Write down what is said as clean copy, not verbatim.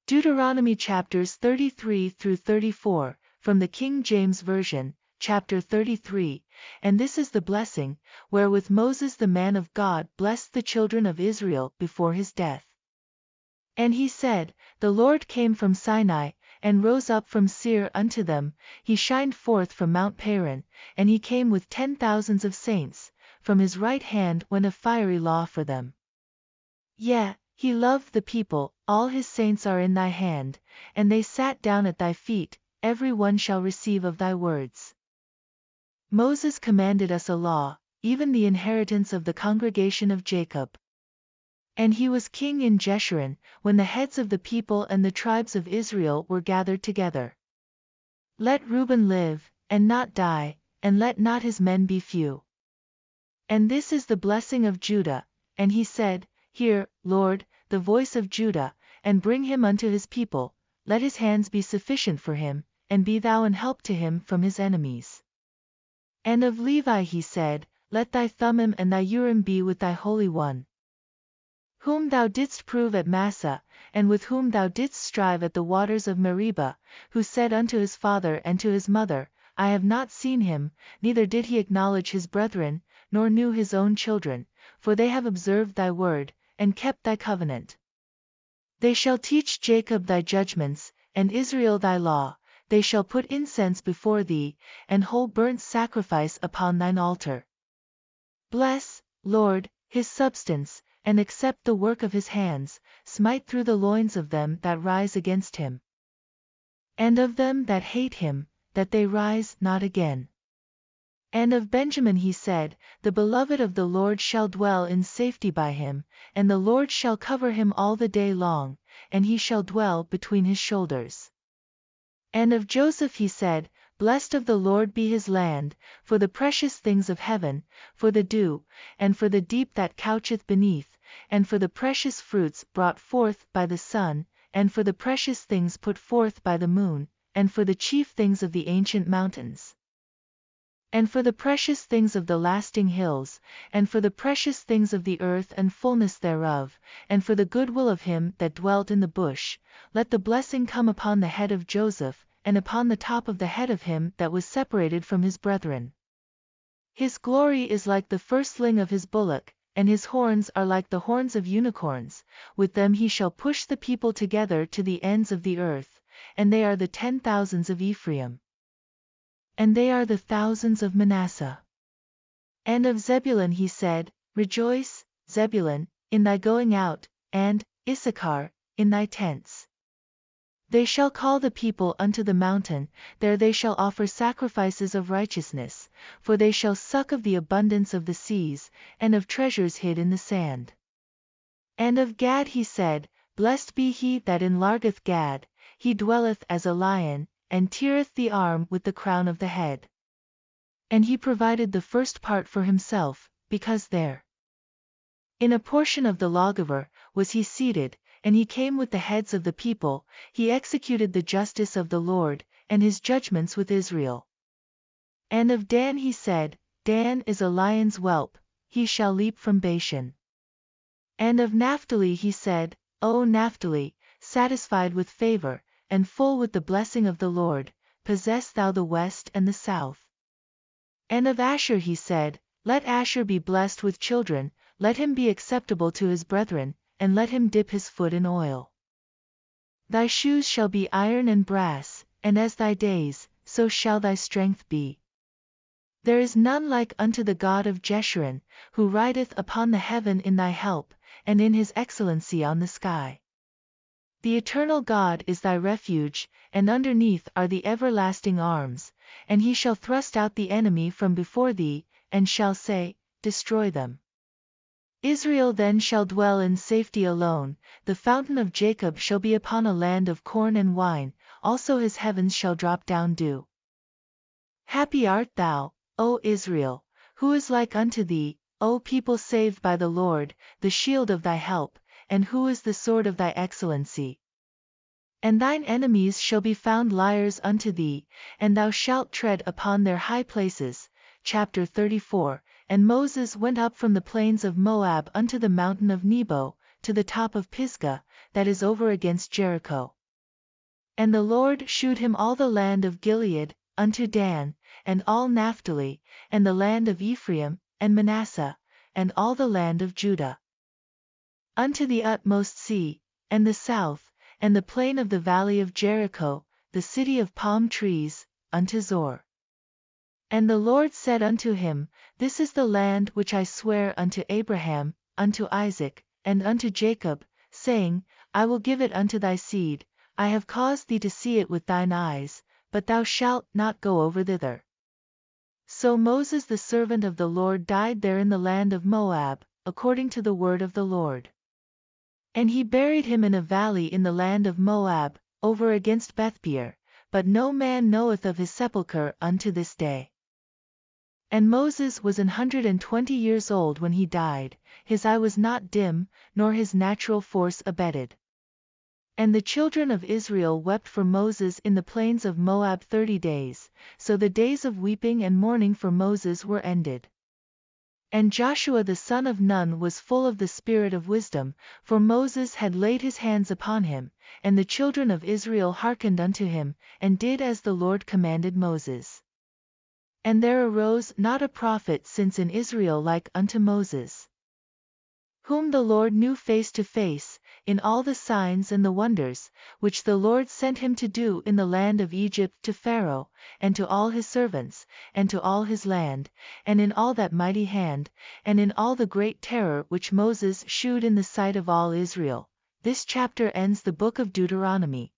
Deuteronomy chapters 33 through 34, from the King James Version, chapter 33, and this is the blessing, wherewith Moses the man of God blessed the children of Israel before his death. And he said, The Lord came from Sinai, and rose up from Seir unto them, he shined forth from Mount Paran, and he came with 10,000s of saints, from his right hand went a fiery law for them. Yea, he loved the people, all his saints are in thy hand, and they sat down at thy feet, every one shall receive of thy words. Moses commanded us a law, even the inheritance of the congregation of Jacob. And he was king in Jeshurun, when the heads of the people and the tribes of Israel were gathered together. Let Reuben live, and not die, and let not his men be few. And this is the blessing of Judah, and he said, Hear, Lord, the voice of Judah, and bring him unto his people, let his hands be sufficient for him, and be thou an help to him from his enemies. And of Levi he said, Let thy Thummim and thy Urim be with thy Holy One, whom thou didst prove at Massah, and with whom thou didst strive at the waters of Meribah, who said unto his father and to his mother, I have not seen him, neither did he acknowledge his brethren, nor knew his own children, for they have observed thy word, and kept thy covenant. They shall teach Jacob thy judgments, and Israel thy law, they shall put incense before thee, and whole burnt sacrifice upon thine altar. Bless, Lord, his substance, and accept the work of his hands, smite through the loins of them that rise against him, and of them that hate him, that they rise not again. And of Benjamin he said, The beloved of the Lord shall dwell in safety by him, and the Lord shall cover him all the day long, and he shall dwell between his shoulders. And of Joseph he said, Blessed of the Lord be his land, for the precious things of heaven, for the dew, and for the deep that coucheth beneath, and for the precious fruits brought forth by the sun, and for the precious things put forth by the moon, and for the chief things of the ancient mountains, and for the precious things of the lasting hills, and for the precious things of the earth and fullness thereof, and for the goodwill of him that dwelt in the bush, let the blessing come upon the head of Joseph, and upon the top of the head of him that was separated from his brethren. His glory is like the firstling of his bullock, and his horns are like the horns of unicorns, with them he shall push the people together to the ends of the earth, and they are the 10,000s of Ephraim, and they are the thousands of Manasseh. And of Zebulun he said, Rejoice, Zebulun, in thy going out, and, Issachar, in thy tents. They shall call the people unto the mountain, there they shall offer sacrifices of righteousness, for they shall suck of the abundance of the seas, and of treasures hid in the sand. And of Gad he said, Blessed be he that enlargeth Gad, he dwelleth as a lion, and teareth the arm with the crown of the head. And he provided the first part for himself, because there, in a portion of the lawgiver, was he seated, and he came with the heads of the people, he executed the justice of the Lord, and his judgments with Israel. And of Dan he said, Dan is a lion's whelp, he shall leap from Bashan. And of Naphtali he said, O Naphtali, satisfied with favor, and full with the blessing of the Lord, possess thou the west and the south. And of Asher he said, Let Asher be blessed with children, let him be acceptable to his brethren, and let him dip his foot in oil. Thy shoes shall be iron and brass, and as thy days, so shall thy strength be. There is none like unto the God of Jeshurun, who rideth upon the heaven in thy help, and in his excellency on the sky. The eternal God is thy refuge, and underneath are the everlasting arms, and he shall thrust out the enemy from before thee, and shall say, Destroy them. Israel then shall dwell in safety alone, the fountain of Jacob shall be upon a land of corn and wine, also his heavens shall drop down dew. Happy art thou, O Israel, who is like unto thee, O people saved by the Lord, the shield of thy help, and who is the sword of thy excellency. And thine enemies shall be found liars unto thee, and thou shalt tread upon their high places. Chapter 34. And Moses went up from the plains of Moab unto the mountain of Nebo, to the top of Pisgah, that is over against Jericho. And the Lord shewed him all the land of Gilead, unto Dan, and all Naphtali, and the land of Ephraim, and Manasseh, and all the land of Judah, unto the utmost sea, and the south, and the plain of the valley of Jericho, the city of palm trees, unto Zor. And the Lord said unto him, This is the land which I sware unto Abraham, unto Isaac, and unto Jacob, saying, I will give it unto thy seed. I have caused thee to see it with thine eyes, but thou shalt not go over thither. So Moses the servant of the Lord died there in the land of Moab, according to the word of the Lord. And he buried him in a valley in the land of Moab, over against Bethpeor, but no man knoweth of his sepulchre unto this day. And Moses was 120 years old when he died, his eye was not dim, nor his natural force abated. And the children of Israel wept for Moses in the plains of Moab 30 days, so the days of weeping and mourning for Moses were ended. And Joshua the son of Nun was full of the spirit of wisdom, for Moses had laid his hands upon him, and the children of Israel hearkened unto him, and did as the Lord commanded Moses. And there arose not a prophet since in Israel like unto Moses, whom the Lord knew face to face, in all the signs and the wonders, which the Lord sent him to do in the land of Egypt to Pharaoh, and to all his servants, and to all his land, and in all that mighty hand, and in all the great terror which Moses shewed in the sight of all Israel. This chapter ends the book of Deuteronomy.